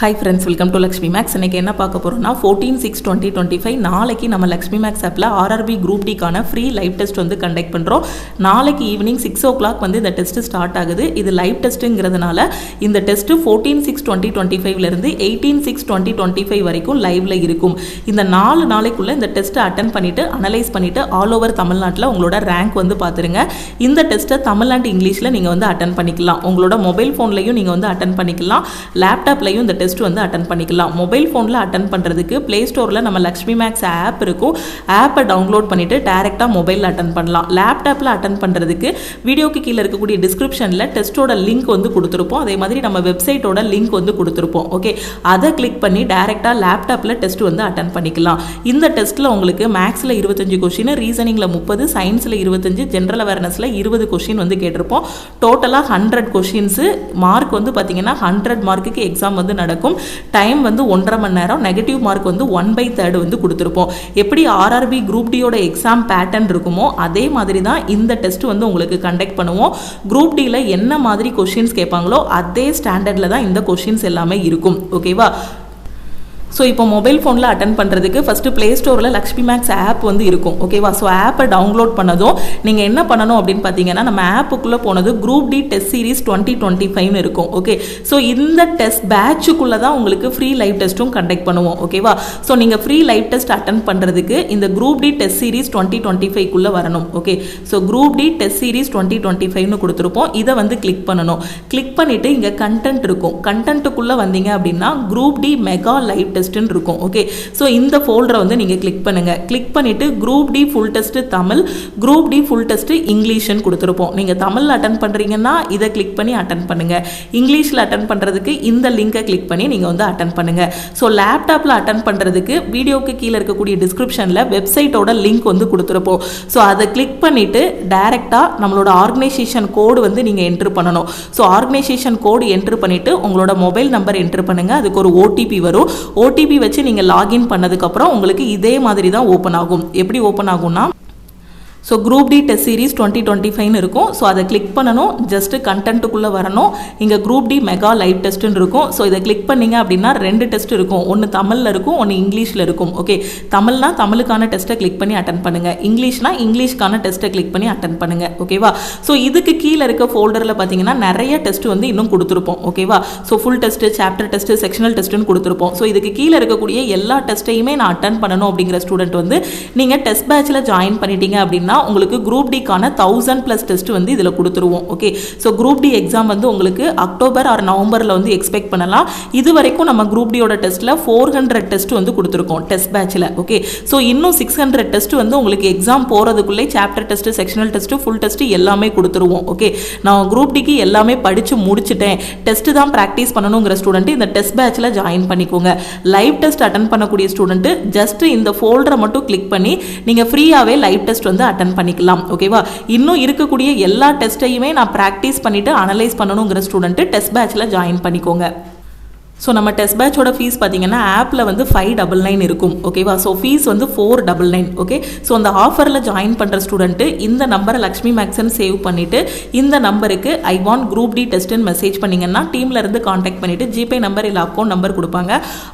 Hi friends, welcome to Lakshmi Max. இன்னைக்கு என்ன பார்க்க போறோம்னா 14/6/2025 நாளைக்கு நம்ம Lakshmi Max ஆப்ல RRB group D கான ஃப்ரீ லைவ் டெஸ்ட் வந்து கண்டக்ட் பண்றோம். நாளைக்கு ஈவினிங் 6 o'clock வந்து இந்த டெஸ்ட் ஸ்டார்ட் ஆகுது. இது லைவ் டெஸ்ட்ங்கிறதுனால இந்த டெஸ்ட் 14/6/2025 ல இருந்து 18/6/2025 வரைக்கும் லைவ்ல இருக்கும். இந்த 4 நாளைக்குள்ள இந்த டெஸ்ட் அட்டெண்ட் பண்ணிட்டு அனலைஸ் பண்ணிட்டு ஆல் ஓவர் தமிழ்நாட்டுல உங்களோட ரேங்க் வந்து பாத்துருங்க. இந்த டெஸ்ட்டை தமிழ் அண்ட் இங்கிலீஷ்ல நீங்க வந்து அட்டெண்ட் பண்ணிக்கலாம். உங்களோட மொபைல் போன்லயும் நீங்க வந்து அட்டெண்ட் பண்ணிக்கலாம். லேப்டாப்லயும் இந்த டெஸ்ட் வந்து அட்டெண்ட் பண்ணிக்கலாம். மொபைல் ஃபோனில் அட்டெண்ட் பண்ணுறதுக்கு ப்ளே ஸ்டோரில் நம்ம லக்ஷ்மி மேக்ஸ் ஆப் இருக்கும். ஆப்பை டவுன்லோட் பண்ணிவிட்டு டேரெக்டாக மொபைலில் அட்டெண்ட் பண்ணலாம். லேப்டாப்பில் அட்டெண்ட் பண்ணுறதுக்கு வீடியோக்கு கீழே இருக்கக்கூடிய டிஸ்கிரிப்ஷனில் டெஸ்ட்டோட லிங்க் வந்து கொடுத்துருப்போம். அதே மாதிரி நம்ம வெப்சைட்டோட லிங்க் வந்து கொடுத்துருப்போம். ஓகே, அதை கிளிக் பண்ணி டேரெக்டாக லேப்டாப்பில் டெஸ்ட் வந்து அட்டெண்ட் பண்ணிக்கலாம். இந்த டெஸ்ட்டில் உங்களுக்கு மேக்ஸில் 25 கொஷின், ரீசனிங்கில் 30, சயின்ஸில் 25, ஜென்ரல் அவேர்னஸில் 20 கொஷின் வந்து கேட்டிருப்போம். டோட்டலாக 100 கொஷின்ஸு. மார்க் வந்து பார்த்தீங்கன்னா 100 மார்க்குக்கு எக்ஸாம் வந்து நடக்கும். டைம் வந்து 1.5 மணி நேரம். நெகட்டிவ் மார்க் வந்து 1/3 வந்து கொடுத்துருப்போம். எப்படி RRB குரூப் டியோட எக்ஸாம் பேட்டர்ன் இருக்குமோ அதே மாதிரி தான் இந்த டெஸ்ட் வந்து உங்களுக்கு கண்டக்ட் பண்ணுவோம். குரூப் டியில் என்ன மாதிரி கொஷின்ஸ் கேட்பாங்களோ அதே ஸ்டாண்டர்டில் தான் இந்த கொஷின்ஸ் எல்லாமே இருக்கும். ஓகேவா? ஸோ இப்போ மொபைல் ஃபோனில் அட்டெண்ட் பண்ணுறதுக்கு ஃபஸ்ட்டு ப்ளே ஸ்டோரில் லக்ஷ்மி மேக்ஸ் ஆப் வந்து இருக்கும். ஓகேவா? ஸோ ஆப்பை டவுன்லோட் பண்ணதும் நீங்கள் என்ன பண்ணணும் அப்படின்னு பார்த்தீங்கன்னா, நம்ம ஆப்புக்குள்ளே போனது குரூப் டி டெஸ்ட் சீரிஸ் 2025 இருக்கும். ஓகே, ஸோ இந்த டெஸ்ட் பேட்சுக்குள்ளே தான் உங்களுக்கு ஃப்ரீ லைவ் டெஸ்ட்டும் கண்டக்ட் பண்ணுவோம். ஓகேவா? ஸோ நீங்கள் ஃப்ரீ லைவ் டெஸ்ட் அட்டெண்ட் பண்ணுறதுக்கு இந்த குரூப் டி டெஸ்ட் சீரிஸ் 2025 வரணும். Okay, so group D test series 2025 கொடுத்துருப்போம். இதை வந்து கிளிக் பண்ணணும். கிளிக் பண்ணிவிட்டு இங்கே கண்டென்ட் இருக்கும். கண்டென்ட்டுக்குள்ளே வந்தீங்க அப்படின்னா group D mega live test இருக்கும். ஓகே, சோ இந்த ஃபோல்டரை வந்து நீங்க கிளிக் பண்ணுங்க. கிளிக் பண்ணிட்டு group D full test Tamil, group D full test இங்கிலீஷ்னு கொடுத்துருப்போம். நீங்க தமிழ்ல அட்டெண்ட் பண்றீங்கன்னா இதை கிளிக் பண்ணி அட்டெண்ட் பண்ணுங்க. இங்கிலீஷ்ல அட்டெண்ட் பண்றதுக்கு இந்த லிங்கை கிளிக் பண்ணி நீங்க வந்து அட்டெண்ட் பண்ணுங்க. ஸோ லேப்டாப்ல அட்டெண்ட் பண்றதுக்கு வீடியோக்கு கீழே இருக்கக்கூடிய டிஸ்கிரிப்ஷன்ல வெப்சைட்டோட லிங்க் வந்து கொடுத்துருப்போம். ஸோ அதை கிளிக் பண்ணிட்டு டைரக்டா நம்மளோட ஆர்கனைசேஷன் கோடு வந்து நீங்க என்டர் பண்ணணும். ஸோ ஆர்கனைசேஷன் கோடு என்டர் பண்ணிட்டு உங்களோட மொபைல் நம்பர் என்டர் பண்ணுங்க. அதுக்கு ஒரு OTP வரும். OTP வச்சு நீங்கள் லாகின் பண்ணதுக்கப்புறம் உங்களுக்கு இதே மாதிரி தான் ஓப்பன் ஆகும். எப்படி ஓப்பன் ஆகும்னா, so group D test series 2025 இருக்கும். ஸோ அதை கிளிக் பண்ணணும். ஜஸ்ட் கண்டென்ட்டுக்குள்ளே வரணும். இங்கே குரூப் டி மெகா லைவ் டெஸ்ட்டுன்னு இருக்கும். ஸோ இதை கிளிக் பண்ணிங்க அப்படின்னா 2 டெஸ்ட் இருக்கும். ஒன்று தமிழில் இருக்கும், ஒன்று இங்கிலீஷில் இருக்கும். ஓகே, தமிழ்னா தமிழுக்கான டெஸ்ட்டை கிளிக் பண்ணி அட்டெண்ட் பண்ணுங்கள். இங்கிலீஷ்னா இங்கிலீஷ்க்கான டெஸ்ட்டை கிளிக் பண்ணி அட்டெண்ட் பண்ணுங்கள். ஓகேவா? ஸோ இதுக்கு கீழே இருக்க ஃபோல்டரில் பார்த்தீங்கன்னா நிறைய டெஸ்ட் வந்து இன்னும் கொடுத்துருப்போம். ஓகேவா? So full test, chapter test, sectional டெஸ்ட்டுன்னு கொடுத்துருப்போம். ஸோ இதுக்கு கீழே இருக்கக்கூடிய எல்லா டெஸ்ட்டையுமே நான் அட்டெண்ட் பண்ணணும் அப்படிங்கிற ஸ்டூடெண்ட் வந்து நீங்கள் டெஸ்ட் பேட்சில் ஜாயின் பண்ணிட்டீங்க அப்படின்னா உங்களுக்கு குரூப் டிக்கான 1000+ டெஸ்ட் வந்து இதில் கொடுத்துருவோம். Okay, so group D exam வந்து உங்களுக்கு அக்டோபர் ஆர் நவம்பரில் வந்து எக்ஸ்பெக்ட் பண்ணலாம். இது வரைக்கும் நம்ம குரூப் டியோட டெஸ்ட்டில் 400 டெஸ்ட் வந்து கொடுத்துருக்கோம் டெஸ்ட் பேட்சில். ஓகே, ஸோ இன்னும் 600 டெஸ்ட் வந்து உங்களுக்கு எக்ஸாம் போகிறதுக்குள்ளே chapter test, sectional test, full test எல்லாமே கொடுத்துருவோம். ஓகே, நான் குரூப் டிக்கு எல்லாமே படித்து முடிச்சுட்டேன், டெஸ்ட்டு தான் ப்ராக்டிஸ் பண்ணணுங்கிற ஸ்டூடெண்ட் இந்த டெஸ்ட் பேட்சில் ஜாயின் பண்ணிக்கோங்க. லைவ் டெஸ்ட் அட்டன் பண்ணக்கூடிய ஸ்டூடெண்ட் ஜஸ்ட் இந்த ஃபோல்டரை மட்டும் கிளிக் பண்ணி நீங்கள் ஃப்ரீயாகவே லைவ் டெஸ்ட் வந்து அட்டன் பண்ணிக்கலாம். ஓகேவா? இன்னும் இருக்கக்கூடிய எல்லா டெஸ்ட்டையுமே நான் ப்ராக்டிஸ் பண்ணிட்டு அனலைஸ் பண்ணணுங்கிற ஸ்டூடெண்ட் டெஸ்ட் பேட்சில் ஜாயின் பண்ணிக்கோங்க. ஸோ நம்ம டெஸ்ட் பேட்சோட ஃபீஸ் பார்த்தீங்கன்னா ஆப்பில் வந்து 599 இருக்கும். ஓகேவா? ஸோ ஃபீஸ் வந்து 499. ஓகே, ஸோ அந்த ஆஃபரில் ஜாயின் பண்ணுற ஸ்டூடெண்ட்டு இந்த நம்பரை லக்ஷ்மி மேக்ஸ்ன்னு சேவ் பண்ணிவிட்டு இந்த நம்பருக்கு ஐ வாண்ட் குரூப் டி டெஸ்ட்டுன்னு மெசேஜ் பண்ணிங்கன்னா டீமில் இருந்து காண்டாக்ட் பண்ணிவிட்டு ஜிபே நம்பர் இல்லை அக்கௌண்ட் நம்பர் கொடுப்பாங்க.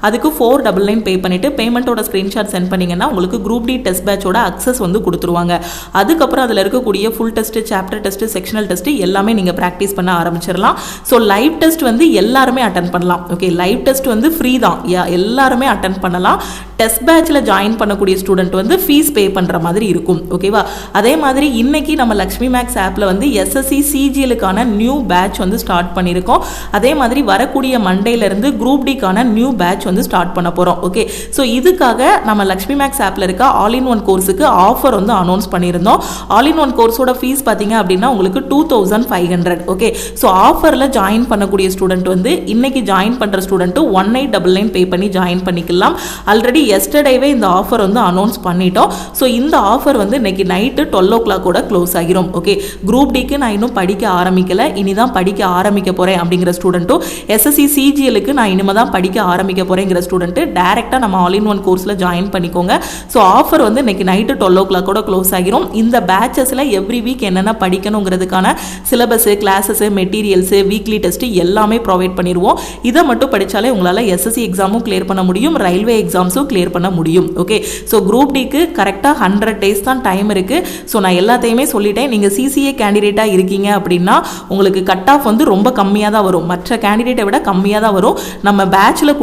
அதுக்கு 499 பே பண்ணிவிட்டு பேமெண்ட்டோட ஸ்க்ரீன்ஷாட் சென்ட் பண்ணிங்கன்னா உங்களுக்கு குரூப் டி டெஸ்ட் பேட்சோட அக்சஸ் வந்து கொடுத்துருவாங்க. அதுக்கப்புறம் அதில் இருக்கக்கூடிய full test, chapter test, sectional test எல்லாமே நீங்கள் ப்ராக்டிஸ் பண்ண ஆரம்பிச்சிடலாம். ஸோ லைவ் டெஸ்ட் வந்து எல்லாருமே அட்டன் பண்ணலாம். ஓகே, லைவ் டெஸ்ட் வந்து ஃப்ரீ தான், எல்லாருமே அட்டெண்ட் பண்ணலாம். டெஸ்ட் பேட்சில் ஜாயின் பண்ணக்கூடிய ஸ்டூடெண்ட் வந்து ஃபீஸ் பே பண்ணுற மாதிரி இருக்கும். ஓகேவா? அதே மாதிரி இன்னைக்கு நம்ம லக்ஷ்மி மேக்ஸ் ஆப்பில் வந்து SSC CGLக்கான நியூ பேட்ச் வந்து ஸ்டார்ட் பண்ணியிருக்கோம். அதே மாதிரி வரக்கூடிய மண்டேலேருந்து குரூப் டிக்கான நியூ பேட்ச் வந்து ஸ்டார்ட் பண்ண போகிறோம். ஓகே, ஸோ இதுக்காக நம்ம லக்ஷ்மி மேக்ஸ் ஆப்பில் இருக்க ஆல் இன் ஒன் கோர்ஸுக்கு ஆஃபர் வந்து அனௌன்ஸ் பண்ணியிருந்தோம். ஆல் இன் ஒன் கோர்ஸோட ஃபீஸ் பார்த்தீங்க அப்படின்னா உங்களுக்கு 2500. ஓகே, ஸோ ஆஃபரில் ஜாயின் பண்ணக்கூடிய ஸ்டூடெண்ட் வந்து இன்னைக்கு ஜாயின் பண்ணுற ஸ்டூடெண்ட் 1899 பே பண்ணி ஜாயின் பண்ணிக்கலாம். ஆல்ரெடி எஸ்டர்டேவே இந்த ஆஃபர் வந்து அனௌன்ஸ் பண்ணிட்டோம். ஸோ இந்த ஆஃபர் வந்து இன்னைக்கு நைட்டு 12 o'clock க்ளோஸ் ஆகிரும். ஓகே, குரூப் டிக்கு நான் இன்னும் படிக்க ஆரம்பிக்கல, இனிதான் படிக்க ஆரம்பிக்க போகிறேன் அப்படிங்கிற ஸ்டூடெண்ட்டும், SSC CGLக்கு நான் இனிமேல் தான் படிக்க ஆரம்பிக்க போகிறேங்கிற ஸ்டூடெண்ட்டு டேரெக்டாக நம்ம ஆல் இன் ஒன் கோர்ஸில் ஜாயின் பண்ணிக்கோங்க. ஸோ ஆஃபர் வந்து இன்னைக்கு நைட்டு 12 o'clock க்ளோஸ் ஆகிரும். இந்த பேட்சஸில் எவ்ரி வீக் என்னென்ன படிக்கணுங்கிறதுக்கான syllabus, classes, materials, weekly test எல்லாமே ப்ரொவைட் பண்ணிடுவோம். இதை மட்டும் படித்தாலே உங்களால் எஸ்எஸ்சி எக்ஸாமும் கிளியர் பண்ண முடியும், ரயில்வே எக்ஸாம்ஸும் கிளியர் பண்ண முடியும். ஓகே, ஸோ குரூப் டிக்கு கரெக்டாக 100 days தான் டைம் இருக்குது. ஸோ நான் எல்லாத்தையுமே சொல்லிட்டேன். நீங்கள் சிசிஏ கேண்டிடேட்டாக இருக்கீங்க அப்படின்னா உங்களுக்கு கட் ஆஃப் வந்து ரொம்ப கம்மியாக தான் வரும், மற்ற கேண்டிடேட்டை விட கம்மியாக தான் வரும். நம்ம பேட்சில்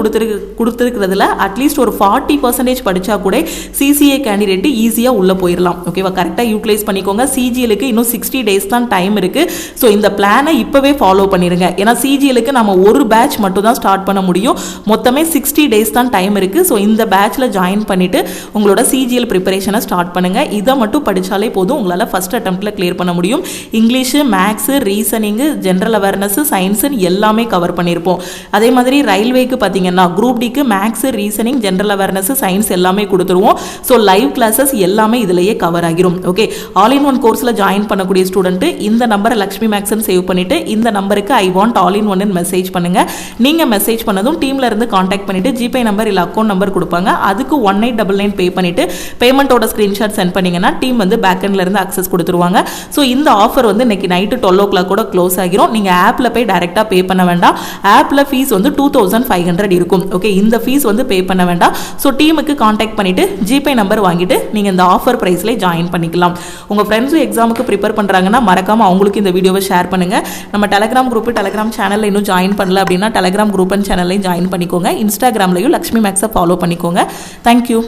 கொடுத்துருக்கிறதுல அட்லீஸ்ட் ஒரு 40% படித்தா கூட சிசிஏ கேண்டிடேட்டு ஈஸியாக உள்ளே போயிடலாம். ஓகேவா, கரெக்டாக யூட்டிலைஸ் பண்ணிக்கோங்க. சிஜிஎலுக்கு இன்னும் 60 days தான் டைம் இருக்குது. ஸோ இந்த பிளானை இப்போவே ஃபாலோ பண்ணிடுங்க. ஏன்னா சிஜிஎலுக்கு நம்ம ஒரு பேட்ச் மட்டும் தான் ஸ்டார்ட் பண்ண முடியும், மொத்தமே 60 days தான் டைம் இருக்குது. ஸோ இந்த பேட்சில் ஜாயின் பண்ணிவிட்டு உங்களோட சிஜிஎல் ப்ரிப்பரேஷனை ஸ்டார்ட் பண்ணுங்கள். இதை மட்டும் படித்தாலே போதும், உங்களால் ஃபஸ்ட் அட்டெம்ப்டில் கிளியர் பண்ண முடியும். English, maths, reasoning, general awareness, சயின்ஸுன்னு எல்லாமே கவர் பண்ணியிருப்போம். அதே மாதிரி ரயில்வேக்கு பார்த்தீங்கன்னா குரூப் டிக்கு maths, reasoning, general awareness, science எல்லாமே கொடுத்துருவோம். ஸோ லைவ் கிளாஸஸ் எல்லாமே இதிலேயே கவர் ஆகிரும். ஓகே, ஆல் இன் ஒன் கோர்ஸில் ஜாயின் பண்ணக்கூடிய ஸ்டூடெண்ட்டு இந்த நம்பரை லக்ஷ்மி மேக்ஸ்ன்னு சேவ் பண்ணிவிட்டு இந்த நம்பருக்கு ஐ வாண்ட் ஆல் இன் ஒன்னு மெசேஜ் பண்ணுங்கள். நீங்கள் மெசேஜ் பண்ணதும் டீமில் இருந்து காண்டாக்ட் பண்ணிவிட்டு ஜிபே நம்பர் இல்லை அக்கௌண்ட் நம்பர் கொடுப்பாங்க. அதுக்கு 1899 பே பண்ணிவிட்டு பேமெண்ட்டோட ஸ்க்ரீன்ஷாட் சென்ட் பண்ணிங்கன்னா டீம் வந்து பேக்கெண்டில் இருந்து அக்சஸ் கொடுத்துருவாங்க. ஸோ இந்த ஆஃபர் வந்து இன்னைக்கு நைட்டு 12 o'clock கூட க்ளோஸ் ஆகிரும். நீங்கள் ஆப்பில் போய் டைரெக்டாக பே பண்ண வேண்டாம். ஆப்பில் ஃபீஸ் வந்து 2500 இருக்கும். ஓகே, இந்த ஃபீஸ் வந்து பே பண்ண வேண்டாம். ஸோ டீமுக்கு காண்டாக்ட் பண்ணிவிட்டு ஜிபே நம்பர் வாங்கிட்டு நீங்கள் இந்த ஆஃபர் ப்ரைஸில் ஜாயின் பண்ணிக்கலாம். உங்கள் ஃப்ரெண்ட்ஸும் எக்ஸாமுக்கு ப்ரிப்பேர் பண்ணுறாங்கன்னா மறக்காமல் அவங்களுக்கு இந்த வீடியோவை ஷேர் பண்ணுங்கள். நம்ம டெலகிராம் குரூப், டெலகிராம் சேனலில் இன்னும் ஜாயின் பண்ணல அப்படின்னா டெலகிராம் குரூப் அண்ட் சேனல்லையும் ஜாயின் பண்ணிக்கோங்க. இன்ஸ்டாகிராம்லையும் லக்ஷ்மி மேக்ஸை ஃபாலோ பண்ணிக்கோங்க. தேங்க்யூ.